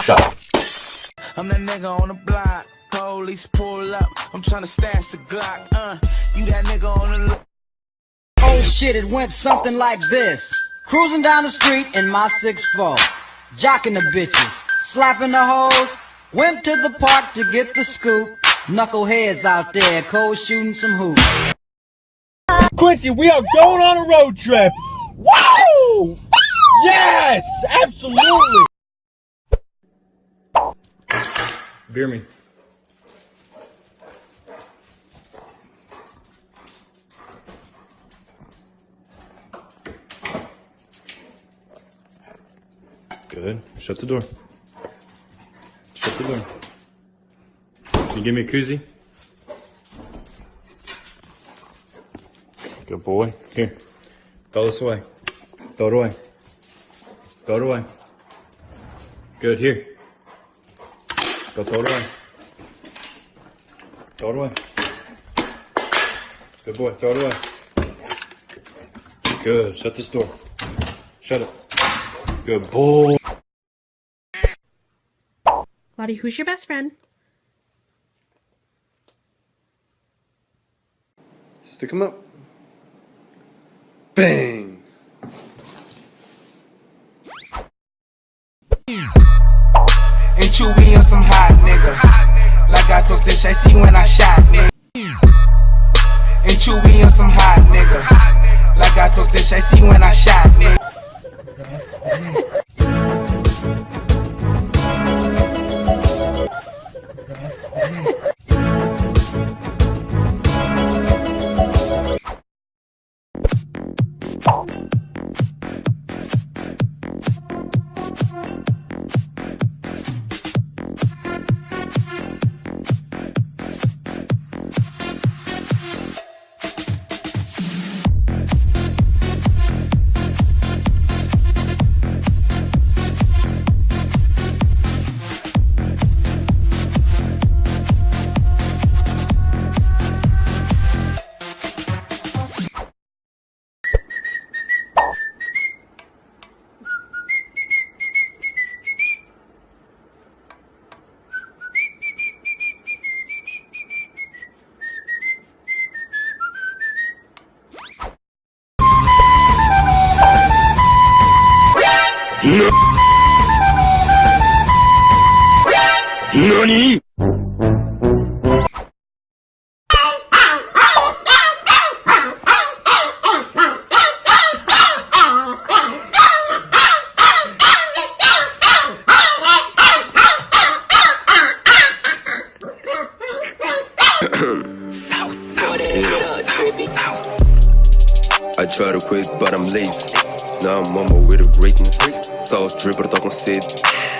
Shut up. I'm that nigga on the block. Police pull up. I'm trying to stash the Glock. You that nigga on the. Oh shit, it went something like this. Cruising down the street in my 6'4", jocking the bitches, slapping the hoes. Went to the park to get the scoop. Knuckleheads out there, cold shooting some hoops. Quincy, we are going on a road trip. Woo! Yes, absolutely. Beer me. Good. Shut the door. Shut the door. Can you give me a koozie? Good boy. Here. Throw this away. Throw it away. Throw it away. Good. Here. Go throw it away. Throw it away. Good boy. Throw it away. Good. Shut this door. Shut it. Good boy. Lottie, who's your best friend? Stick 'em up. Bang! And Chewy on some hot nigga. Like I told Tish, I see when I shot nigga. And Chewy on some hot nigga. Like I told Tish, I see when I shot nigga. NANI?! I try to quit, but I'm lazy. Now I'm on my way to greatness. Sauce drip, eu tô com sede.